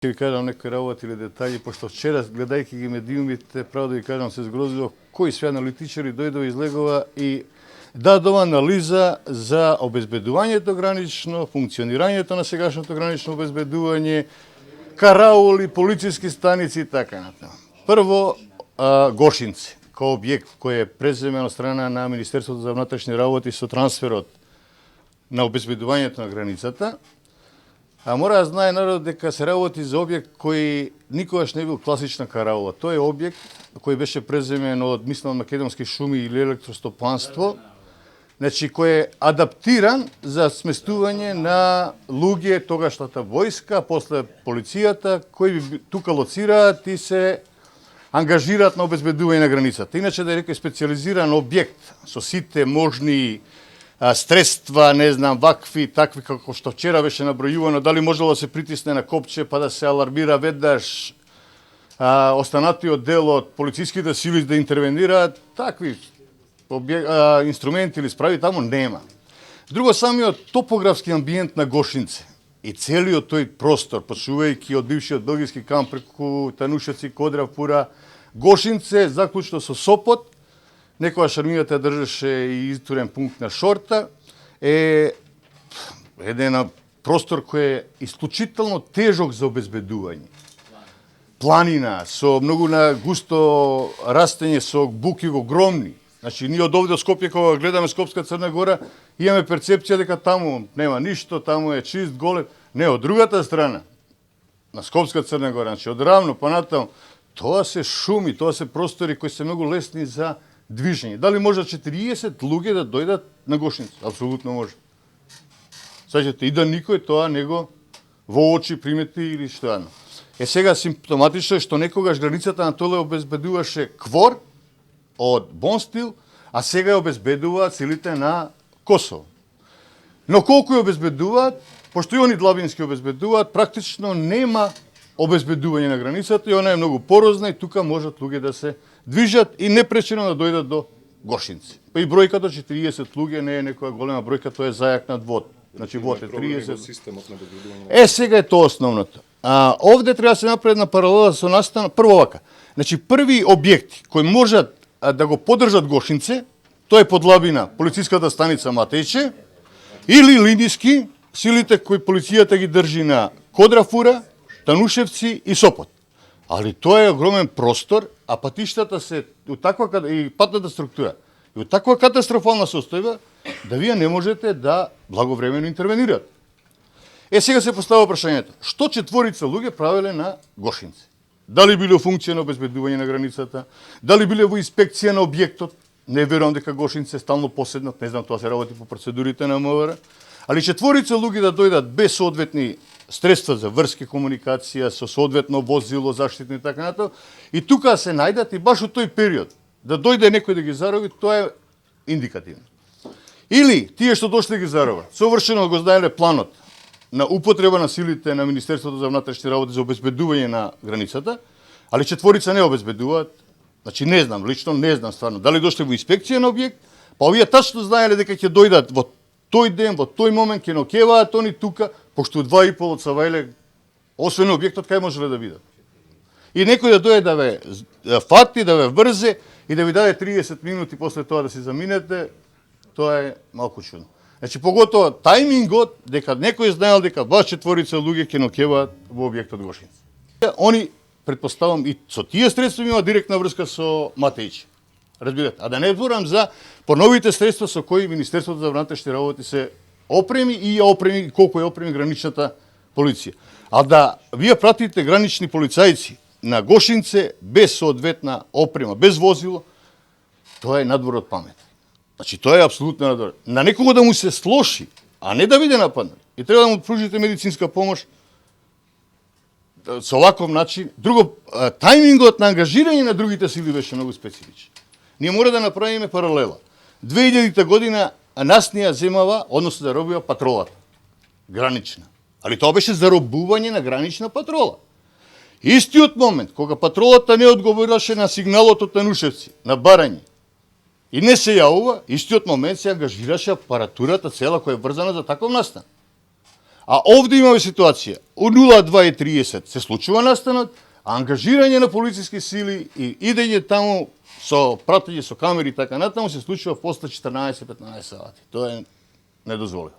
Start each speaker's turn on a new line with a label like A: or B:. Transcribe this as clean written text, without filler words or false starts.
A: Ќе ви кажам некои работи или детали, пошто вчера, гледајќи ги медиумите, право да ви кажам, се згрозило кои све аналитичари дојдува излегува и дадува анализа за обезбедувањето гранично, функционирањето на сегашното гранично обезбедување, караули, полициски станици и така натаму. Прво, Гошинци, кој објект кој е преземен од страна на Министерството за внатрешни работи со трансферот на обезбедувањето на границата. А мора да знае народ дека се работи за објект кој никогаш не бил класична караула. Тој е објект кој беше преземен од, мислам, Македонски шуми или електростопанство, значи кој е адаптиран за сместување на луѓе тогашната војска, после полицијата, кои тука лоцираат и се ангажираат на обезбедување на границата. Иначе да е некој специализиран објект со сите можни средства, не знам, вакви, такви, како што вчера беше набројувано, дали можело да се притисне на копче па да се алармира веднаш останатиот дел од полициските сили да интервенираат, такви инструменти или справи таму нема. Друго, самиот топографски амбиент на Гошинце и целиот тој простор, почнувајќи од бившиот белгиски камп преку Танушевци, Кодравпура, Гошинце, заклучно со Сопот, некојаш армијата држеше и изтурен пункт на Шорта, е еден простор кој е исклучително тежок за обезбедување. Планина, со многу на густо растење, со буки огромни. Значи, ние од овде од Скопје, кога гледаме Скопска Црна Гора, имаме перцепција дека таму нема ништо, таму е чист, голем. Не, од другата страна, на Скопска Црна Гора, значи од Равно, понатаму, тоа се шуми, тоа се простори кои се многу лесни за движење. Дали може 40 луѓе да дојдат на Гошинце? Апсолутно може. Саѓате, и да никој тоа него во очи примети или што едно. Сега симптоматично е што некогаш границата на Толе обезбедуваше КВОР од Бонстил, а сега ја обезбедуваат силите на Косово. Но колку ја обезбедуваат, пошто и они длабински обезбедуваат, практично нема обезбедување на границата и она е многу порозна и тука можат луѓе да се движат и непречено да дојдат до Гошинци. Па и бројката 40 луѓе не е некоја голема бројка, тоа е зајак над вод. Значи вод е 30. Сега е тоа основното. Овде треба да се направи една паралела со настана. Прво вака. Значи први објекти кои можат да го поддржат Гошинце, тоа е подлабина полициската станица Матејче или линиски силите кои полицијата ги држи на Кодрафура, Танушевци и Сопот. Али тоа е огромен простор, а патиштата се и патната структура и таква катастрофална состојба да вие не можете да благовремено интервенирате. Сега се поставува прашањето, што четворица луѓе правеле на Гошинце? Дали биле во функција на обезбедување на границата, дали биле во инспекција на објектот? Не верувам дека Гошинце стално поседнат, не знам, тоа се работи по процедурите на МВР, али четворица луѓе да дојдат без соодветни средства за врски комуникација, со соодветно возило, заштитно и така натаму, и тука се најдат и баш во тој период да дојде некој да ги зароби, тоа е индикативно. Или тие што дошле ги заробат, совршено го знаеле планот на употреба на силите на Министерството за внатрешни работи за обезбедување на границата, али четворица не обезбедуваат. Значи не знам, лично не знам стварно, дали дошле во инспекција на објект, па овие тачно знаеле дека ќе дојдат во тој ден, во тој момент ќе нокеваат они тука, пошто 2,5 од Савајле, освен објектот, кај можеле да видат. И некој да дојде да ве фати, да ве врзе и да ви даде 30 минути после тоа да си заминете, тоа е малку чудно. Значи, поготово тајмингот, дека некој знаел дека баш четворица луѓе ќе нокеваат во објектот Гошинце. Они, предпоставам, и со тие средства има директна врска со Матејче. Разбирате, а да не зборам за поновите средства со кои Министерството за внатрешни работи се опреми и опреми колку е опреми граничната полиција. А да вие пратите гранични полицајци на Гошинце без соодветна опрема, без возило, тоа е надвор од памет. Значи тоа е апсолутно надвор. На некого да му се слоши, а не да биде нападнат. И треба да му пружите медицинска помош со оваков начин. Друго, тајмингот на ангажирање на другите сили беше многу специфичен. Ние мора да направиме паралела. 2000 година нас ни ја земава, односно да робива патролата. Гранична. Али тоа беше заробување на гранична патрола. Истиот момент, кога патролата не одговораше на сигналот од Танушевци, на барање, и не се јавува, истиот момент се ангажираше апаратурата цела која е врзана за таков настан. А овде имаме ситуација, у 02:30 се случува настанот, а ангажирање на полициски сили и идење таму со пратење со камери и така натаму се случува после 14-15 сати. Тоа е недозволено.